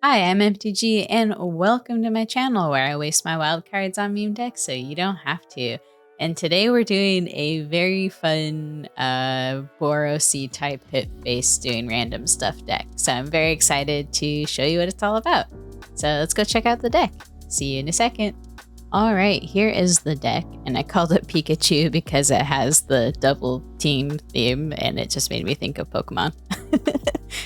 Hi, I'm MTG, and welcome to my channel where I waste my wild cards on meme decks so you don't have to. And today we're doing a very fun Boros type hit-based doing random stuff deck. So I'm very excited to show you what it's all about. So let's go check out the deck. See you in a second. All right, here is the deck, and I called it Pikachu because it has the double team theme, and it just made me think of Pokemon.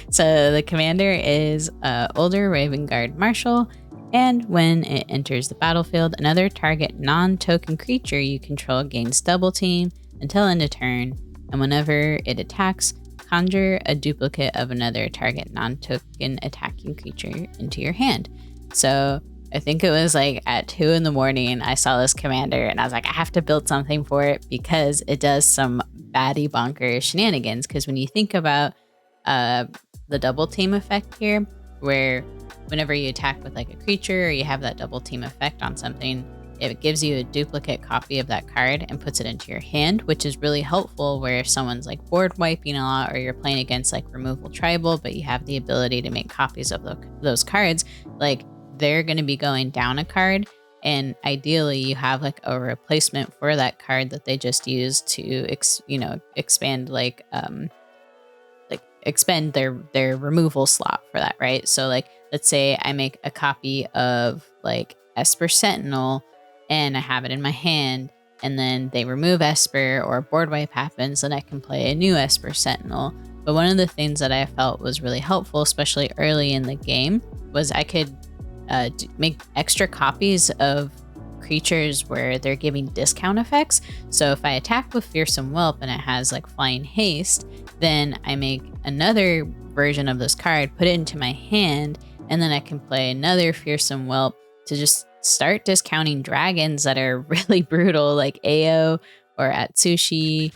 So the commander is Ulder, Ravengard, Marshal, and when it enters the battlefield, another target non-token creature you control gains double team until end of turn, and whenever it attacks, conjure a duplicate of another target non-token attacking creature into your hand. So I think it was like at 2 in the morning, I saw this commander and I was like, I have to build something for it because it does some baddie bonker shenanigans. Because when you think about the double team effect here, where whenever you attack with like a creature or you have that double team effect on something, it gives you a duplicate copy of that card and puts it into your hand, which is really helpful where if someone's like board wiping a lot or you're playing against like removal tribal, but you have the ability to make copies of those cards, like they're going to be going down a card, and ideally you have like a replacement for that card that they just use to expand expend their removal slot for that, right? So like let's say I make a copy of like Esper Sentinel and I have it in my hand, and then they remove Esper or board wipe happens, and I can play a new Esper Sentinel. But one of the things that I felt was really helpful, especially early in the game, was I could make extra copies of creatures where they're giving discount effects. So if I attack with Fearsome Whelp and it has like Flying Haste, then I make another version of this card, put it into my hand, and then I can play another Fearsome Whelp to just start discounting dragons that are really brutal, like Ao or Atsushi,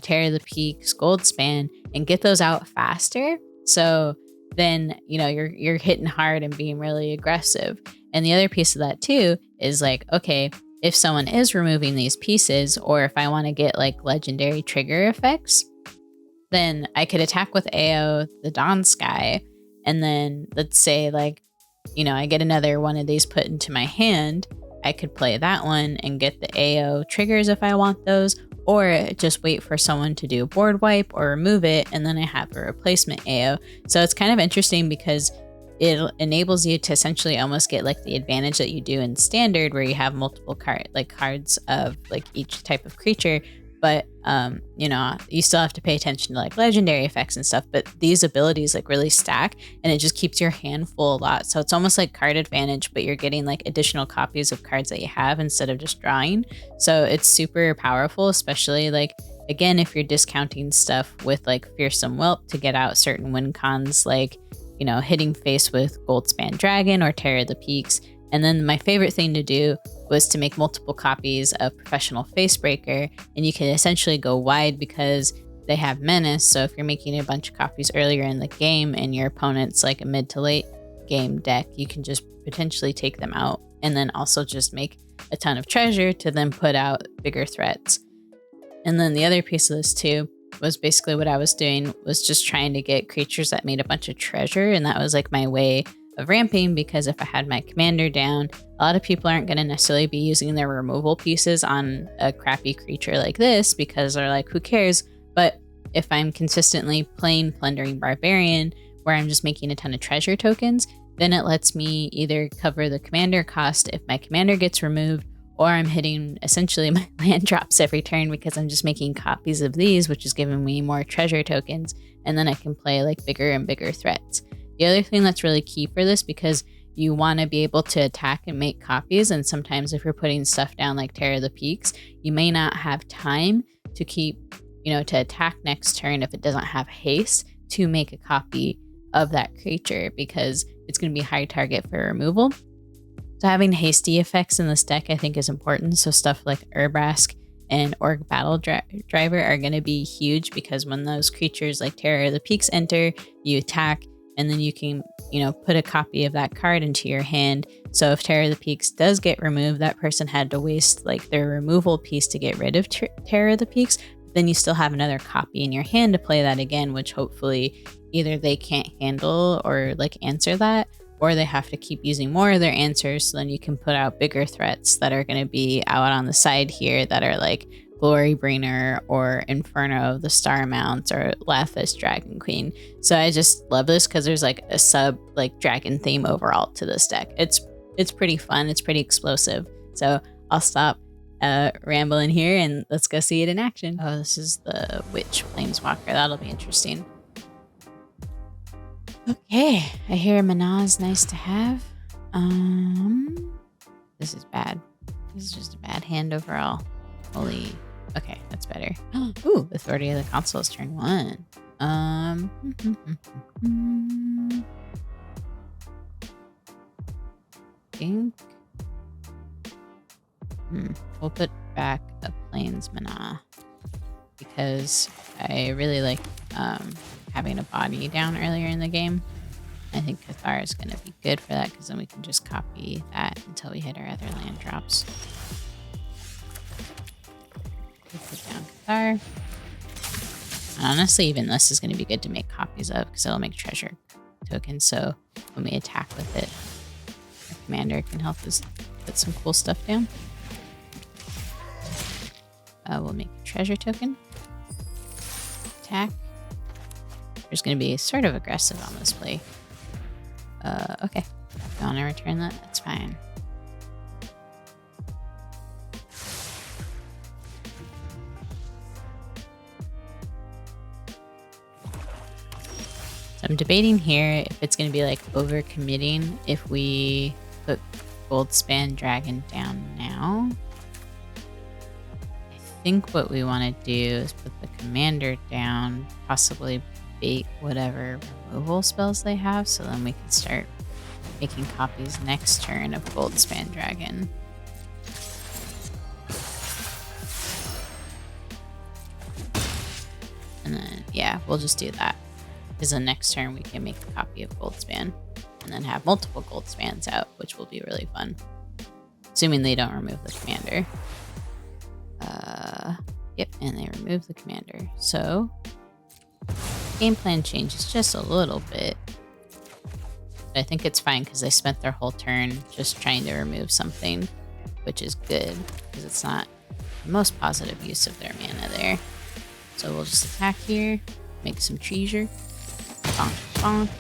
Terror of the Peaks, Goldspan, and get those out faster. So then, you know, you're hitting hard and being really aggressive. And the other piece of that too is like, okay, if someone is removing these pieces, or if I want to get like legendary trigger effects, then I could attack with Ao, the Dawn Sky, and then let's say like, you know, I get another one of these put into my hand, I could play that one and get the Ao triggers if I want those, or just wait for someone to do a board wipe or remove it, and then I have a replacement Ao. So it's kind of interesting because it enables you to essentially almost get like the advantage that you do in standard, where you have multiple cards of like each type of creature. But you know, you still have to pay attention to like legendary effects and stuff, but these abilities like really stack, and it just keeps your hand full a lot. So it's almost like card advantage, but you're getting like additional copies of cards that you have instead of just drawing. So it's super powerful, especially like, again, if you're discounting stuff with like Fearsome Whelp to get out certain win cons, like, you know, hitting face with Goldspan Dragon or Terror of the Peaks. And then my favorite thing to do was to make multiple copies of Professional Facebreaker, and you can essentially go wide because they have Menace. So if you're making a bunch of copies earlier in the game and your opponent's like a mid to late game deck, you can just potentially take them out and then also just make a ton of treasure to then put out bigger threats. And then the other piece of this too was basically what I was doing was just trying to get creatures that made a bunch of treasure, and that was like my way of ramping, because if I had my commander down, a lot of people aren't going to necessarily be using their removal pieces on a crappy creature like this because they're like, who cares? But if I'm consistently playing Plundering Barbarian, where I'm just making a ton of treasure tokens, then it lets me either cover the commander cost if my commander gets removed, or I'm hitting essentially my land drops every turn because I'm just making copies of these, which is giving me more treasure tokens, and then I can play like bigger and bigger threats. The other thing that's really key for this, because you want to be able to attack and make copies, and sometimes if you're putting stuff down like Terror of the Peaks, you may not have time to keep, you know, to attack next turn if it doesn't have haste to make a copy of that creature, because it's going to be a high target for removal. So having hasty effects in this deck I think is important. So stuff like Urbrask and Orc Battle Driver are going to be huge, because when those creatures like Terror of the Peaks enter, you attack, and then you can, you know, put a copy of that card into your hand. So if Terror of the Peaks does get removed, that person had to waste like their removal piece to get rid of Terror of the Peaks. Then you still have another copy in your hand to play that again, which hopefully either they can't handle or like answer that, or they have to keep using more of their answers. So then you can put out bigger threats that are going to be out on the side here that are like Glorybringer or Inferno of the Star Mounts or Lathis Dragon Queen. So I just love this because there's like a sub like dragon theme overall to this deck. It's pretty fun. It's pretty explosive. So I'll stop rambling here and let's go see it in action. Oh, this is the Witch Planeswalker. That'll be interesting. Okay, I hear Mana is nice to have. This is bad. This is just a bad hand overall. Holy. Okay, that's better. Ooh, Authority of the Council is turn 1. Think. We'll put back a Plains Mana because I really like having a body down earlier in the game. I think Cathar is going to be good for that because then we can just copy that until we hit our other land drops. Put down Cathar. Honestly, even this is going to be good to make copies of because it'll make treasure tokens. So when we attack with it, our commander can help us put some cool stuff down. We'll make a treasure token. Attack. There's going to be sort of aggressive on this play. Okay. If you want to return that, that's fine. So I'm debating here if it's going to be like over-committing if we put Goldspan Dragon down now. I think what we want to do is put the commander down, possibly bait whatever removal spells they have, so then we can start making copies next turn of Goldspan Dragon. And then, yeah, we'll just do that. Because the next turn we can make a copy of Goldspan and then have multiple Goldspans out, which will be really fun. Assuming they don't remove the commander. Yep, and they remove the commander. So game plan changes just a little bit. But I think it's fine because they spent their whole turn just trying to remove something, which is good because it's not the most positive use of their mana there. So we'll just attack here, make some treasure. Bonk, bonk.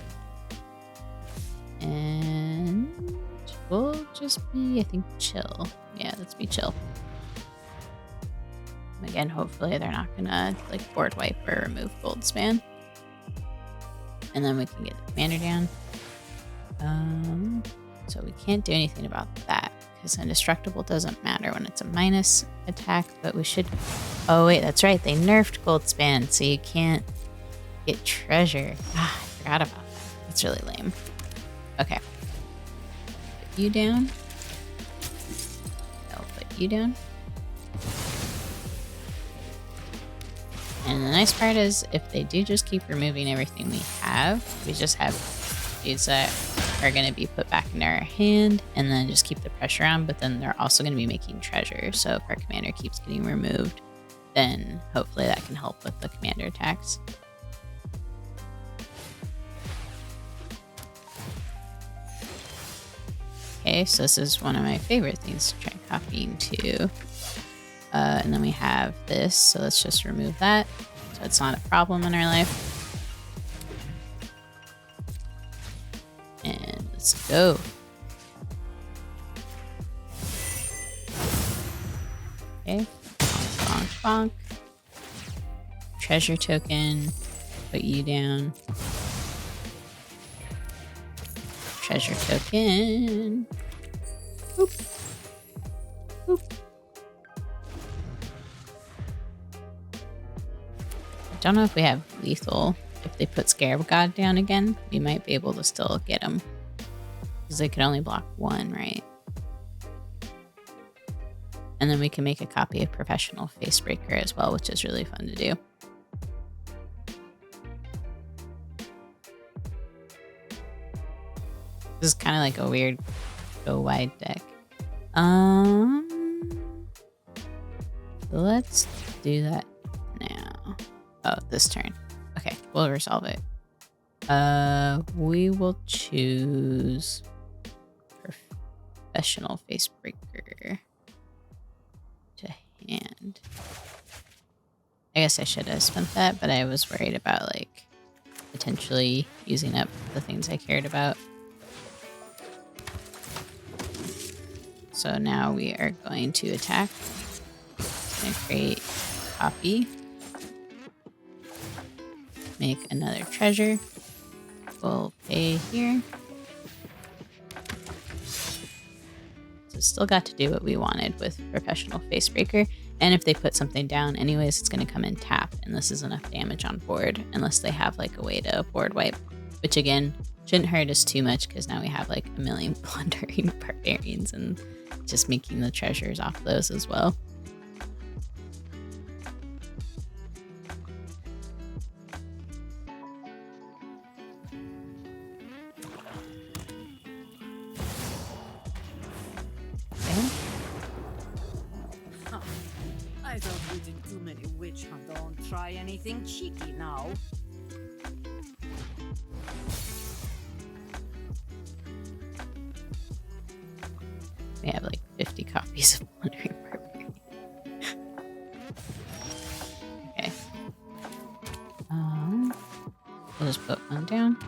And we'll just be, I think, chill. Yeah, let's be chill. Again, hopefully they're not gonna like board wipe or remove Goldspan. And then we can get the commander down. So we can't do anything about that because indestructible doesn't matter when it's a minus attack, but we should. Oh wait, that's right. They nerfed Goldspan, so you can't get treasure. Ah, I forgot about that. That's really lame. Okay. Put you down. I'll put you down. And the nice part is if they do just keep removing everything we have, we just have dudes that are going to be put back in our hand and then just keep the pressure on, but then they're also going to be making treasure. So if our commander keeps getting removed, then hopefully that can help with the commander attacks. Okay, so this is one of my favorite things to try copying too. And then we have this, so let's just remove that. So it's not a problem in our life. And let's go. Okay, bonk, bonk, bonk. Treasure token, put you down. Treasure token. Boop. Boop. I don't know if we have lethal. If they put Scarab God down again, we might be able to still get him. Because they can only block one, right? And then we can make a copy of Professional Facebreaker as well, which is really fun to do. This is kind of like a weird go wide deck. Let's do that now. Oh, this turn. Okay, we'll resolve it. We will choose Professional Facebreaker to hand. I guess I should have spent that, but I was worried about like potentially using up the things I cared about. So now we are going to attack. Going to create a copy. Make another treasure. We'll pay here. So still got to do what we wanted with Professional Facebreaker. And if they put something down anyways, it's going to come in tap. And this is enough damage on board. Unless they have like a way to board wipe. Which again, shouldn't hurt us too much. Because now we have like a million plundering barbarians. And just making the treasures off those as well. I thought we did too many witch hunt. Don't try anything cheeky now. We have like 50 copies of Wandering Barbarian. Okay. We'll just put one down.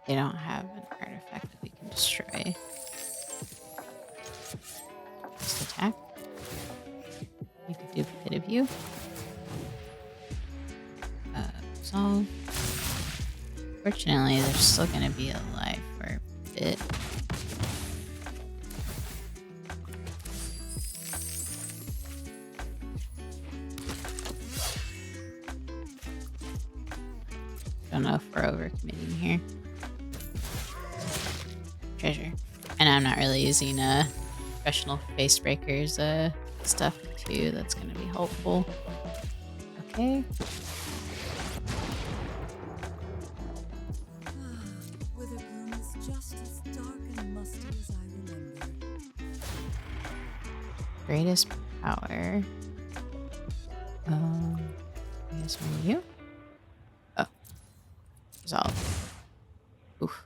They don't have an artifact that we can destroy. Just attack. Make a duplicate of you. Solve. Fortunately, they're still going to be alive for a bit. Don't know if we're overcommitting here. Treasure. And I'm not really using Professional Facebreaker's stuff too. That's going to be helpful. Okay. Witherbloom is just as dark and musty as I remember. Greatest power. I guess one of you. Oh. Resolve. Oof.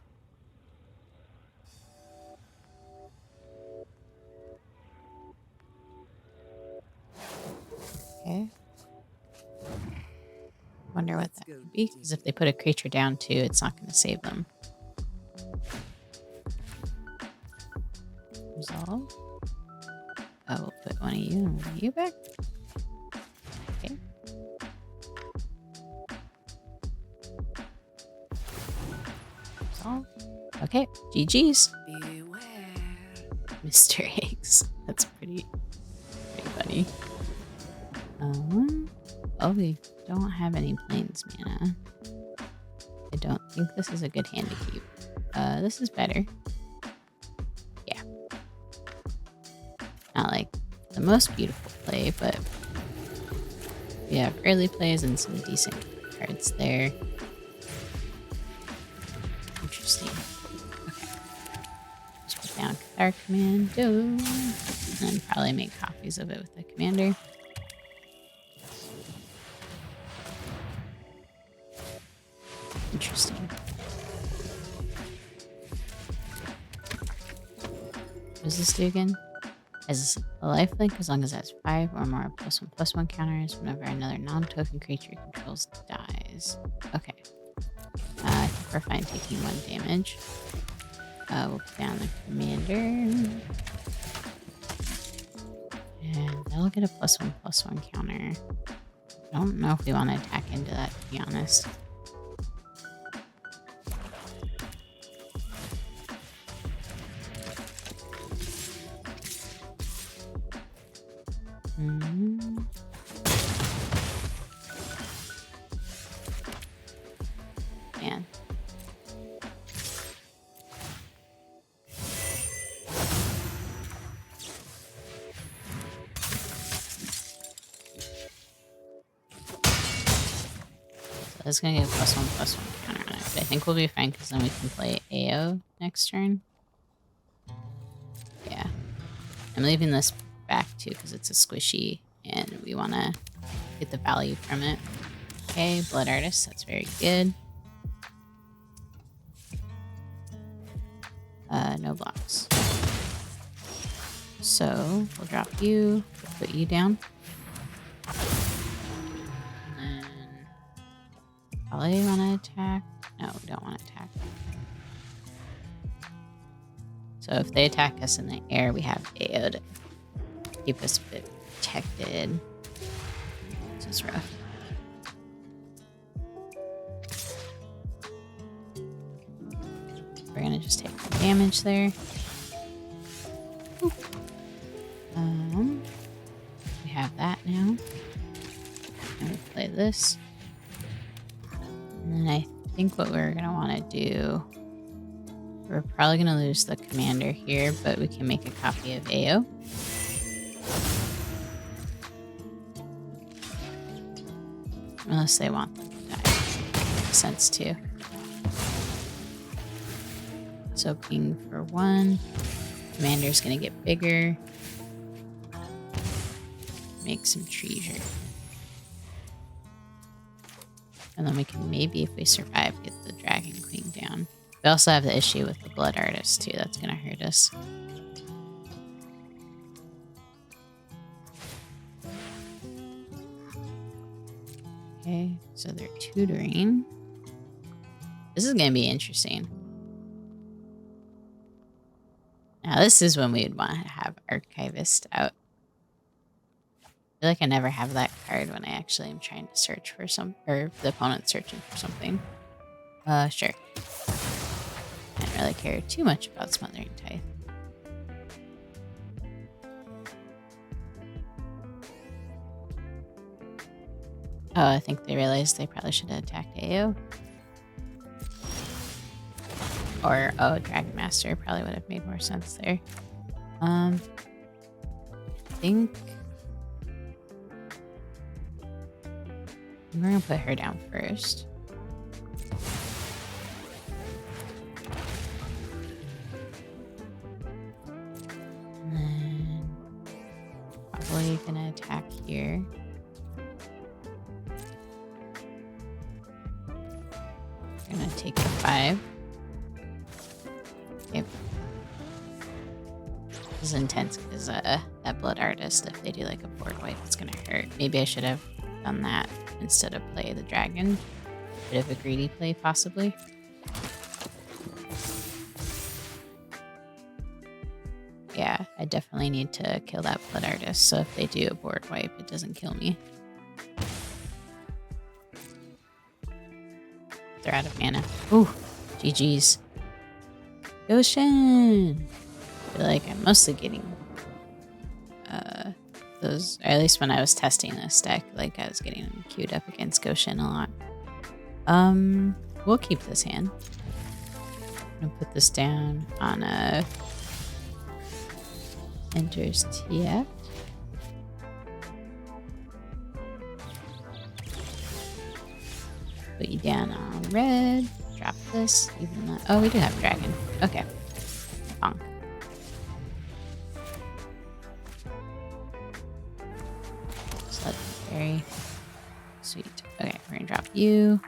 Okay. Wonder what that could be, because if they put a creature down too, it's not going to save them. Resolve. We'll put one of you and one of you back. Okay. Resolve. Okay, GG's. Beware. Mr. Eggs. That's pretty funny. Oh, we don't have any plains mana. I don't think this is a good hand to keep. This is better. Yeah. Not like the most beautiful play, but we have early plays and some decent cards there. Interesting. Okay. Just put down our commando. And then probably make copies of it with the commander. Interesting. What does this do again? As a lifelink, as long as that's 5 or more +1/+1 counters whenever another non-token creature it controls dies. Okay. I think we're fine taking 1 damage. We'll put down the commander. And that'll get a +1/+1 counter. I don't know if we want to attack into that, to be honest. Man. So that's gonna get a +1/+1 counter on it, but I think we'll be fine because then we can play AO next turn. Yeah. I'm leaving this back too because it's a squishy and we want to get the value from it. Okay, Blood Artist, that's very good. No blocks. So we'll drop you, put you down. And then probably want to attack. No, we don't want to attack. So if they attack us in the air, we have AO to keep us a bit protected. This is rough. We're gonna just take the damage there. We have that now. And we play this. And then I think what we're gonna want to do, we're probably gonna lose the commander here, but we can make a copy of AO. Unless they want them to die. Makes sense too. So ping for 1. Commander's gonna get bigger. Make some treasure. And then we can maybe, if we survive, get the Dragon Queen down. We also have the issue with the Blood Artist too. That's gonna hurt us. Okay, so they're tutoring. This is gonna be interesting. Now this is when we would want to have Archivist out. I feel like I never have that card when I actually am trying to search for some, or the opponent's searching for something. Sure. I don't really care too much about Smothering Tithe. Oh, I think they realized they probably should have attacked AO. Or, oh, Dragon Master probably would have made more sense there. I think we're gonna put her down first. And then probably gonna attack here. We're gonna take the 5. Okay. This is intense because that Blood Artist, if they do like a board wipe, it's gonna hurt. Maybe I should have done that instead of play the dragon. Bit of a greedy play, possibly. Yeah, I definitely need to kill that Blood Artist, so if they do a board wipe, it doesn't kill me. They're out of mana. Ooh, GG's. Goshen! I feel like I'm mostly getting those, or at least when I was testing this deck, like I was getting them queued up against Goshen a lot. We'll keep this hand. I'm gonna put this down on a enters TF. Put you down on red. Drop this. Even that. Oh, we do have dragon. Okay. Bonk. So that's very sweet. Okay, we're gonna drop you.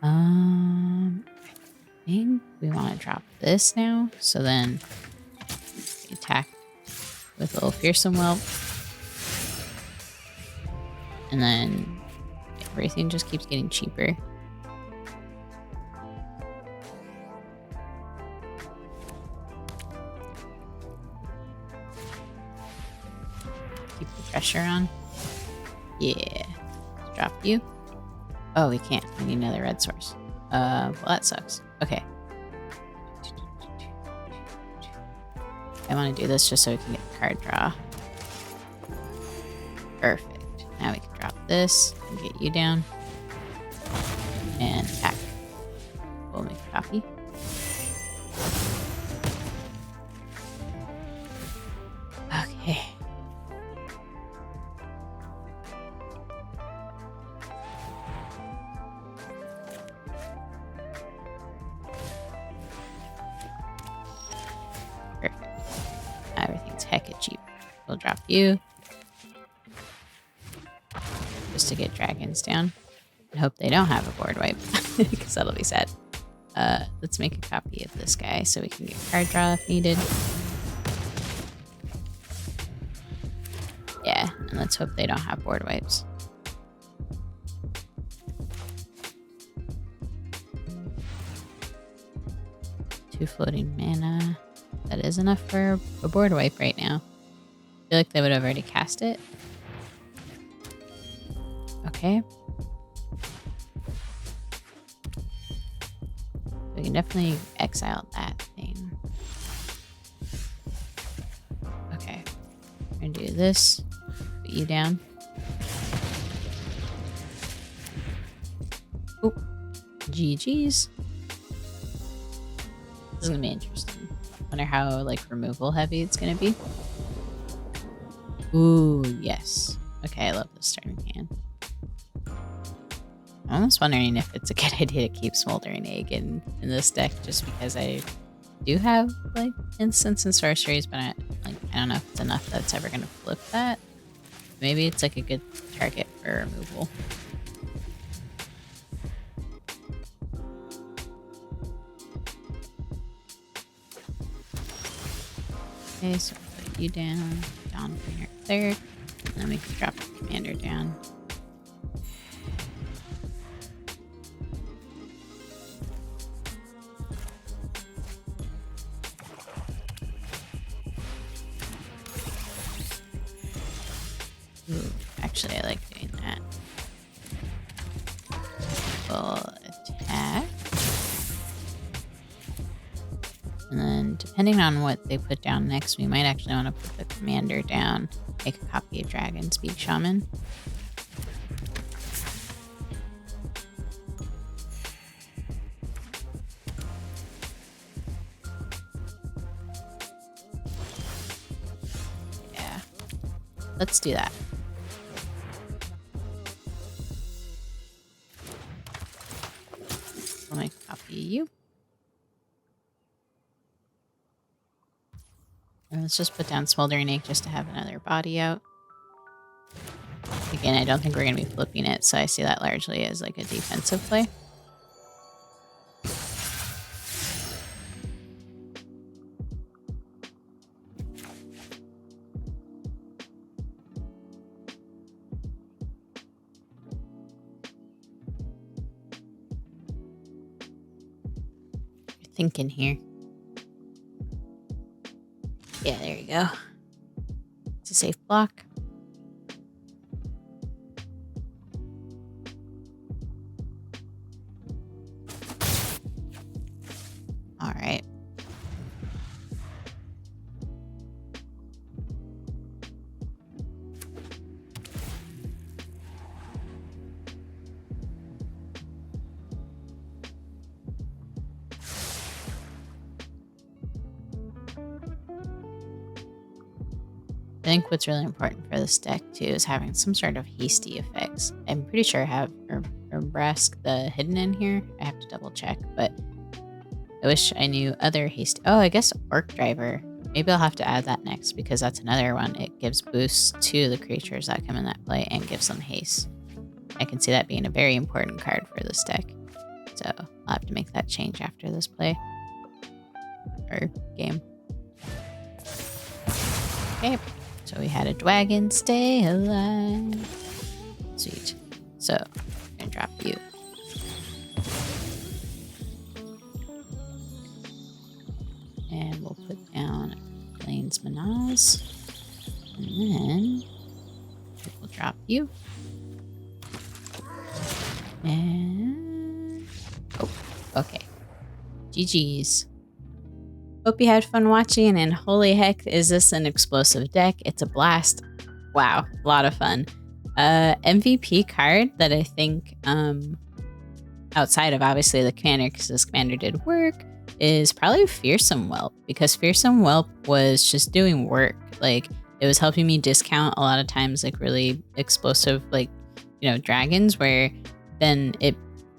I think we want to drop this now. So then we attack with a little fearsome whelp. And then everything just keeps getting cheaper. Keep the pressure on. Yeah. Drop you. Oh, we can't. We need another red source. Well, that sucks. Okay. I want to do this just so we can get the card draw. Perfect. Now we can drop this and get you down. And attack. We'll make a copy. Okay. Perfect. Everything's hecka cheap. We'll drop you. Just to get dragons down. And hope they don't have a board wipe, because that'll be sad. Let's make a copy of this guy so we can get card draw if needed. Yeah, and let's hope they don't have board wipes. Two floating mana. That is enough for a board wipe right now. I feel like they would have already cast it. Okay. We can definitely exile that thing. Okay. We're gonna do this. Put you down. Oop. GG's. This is gonna be interesting. Wonder how like removal heavy it's gonna be. Ooh, yes. Okay, I love this starting hand. I'm almost wondering if it's a good idea to keep Smoldering Egg in this deck, just because I do have like instants and sorceries, but I don't know if it's enough that's ever gonna flip that. Maybe it's like a good target for removal. Okay, so we'll put you down for your third, and then we can drop the commander down. Ooh, actually, I like doing that. We'll attack. And then, depending on what they put down next, we might actually want to put the commander down. Make a copy of Dragon Speak Shaman. Yeah. Let's do that. I'll make a copy of you. And let's just put down Smoldering Egg just to have another body out. Again, I don't think we're going to be flipping it, so I see that largely as like a defensive play. You're thinking here. Yeah, there you go. It's a safe block. All right. I think what's really important for this deck too is having some sort of hasty effects. I'm pretty sure I have Brask the hidden in here. I have to double check, but I wish I knew other hasty. Oh, I guess Orc Driver. Maybe I'll have to add that next because that's another one. It gives boosts to the creatures that come in that play and gives them haste. I can see that being a very important card for this deck. So I'll have to make that change after this play or game. Okay. So we had a dragon stay alive. Sweet. So I'm gonna drop you. And we'll put down Blaine's Manaz. And then we'll drop you. And oh, okay. GG's. Hope you had fun watching, and holy heck, is this an explosive deck. It's a blast. Wow, a lot of fun. MVP card that I think, outside of obviously the commander, because this commander did work, is probably Fearsome Whelp, because Fearsome Whelp was just doing work. Like, it was helping me discount a lot of times, like, really explosive, like, you know, dragons, where then it,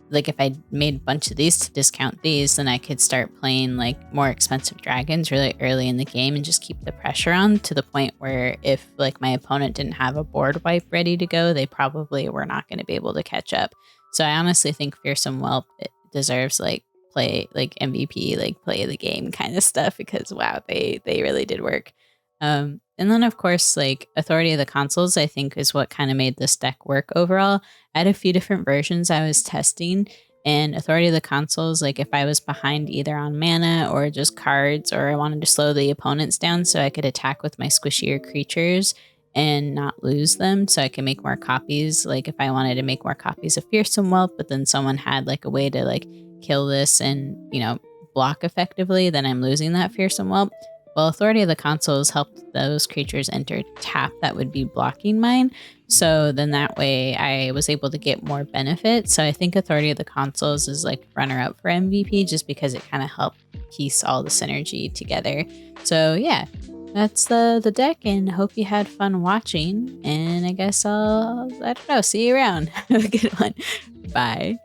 like, if I made a bunch of these to discount these, then I could start playing like more expensive dragons really early in the game and just keep the pressure on, to the point where if like my opponent didn't have a board wipe ready to go, they probably were not going to be able to catch up. So I honestly think Fearsome Whelp it deserves like play like MVP, like play the game kind of stuff because wow, they really did work. And then of course like Authority of the Consoles I think is what kind of made this deck work overall. I had a few different versions I was testing, and Authority of the Consoles, like if I was behind either on mana or just cards, or I wanted to slow the opponents down so I could attack with my squishier creatures and not lose them so I can make more copies. Like if I wanted to make more copies of Fearsome Whelp, but then someone had like a way to like kill this and, you know, block effectively, then I'm losing that Fearsome Whelp. Well, Authority of the Consoles helped those creatures enter tap that would be blocking mine. So then that way I was able to get more benefit. So I think Authority of the Consoles is like runner up for MVP just because it kind of helped piece all the synergy together. So yeah, that's the deck, and hope you had fun watching. And I guess I don't know, see you around. Have a good one. Bye.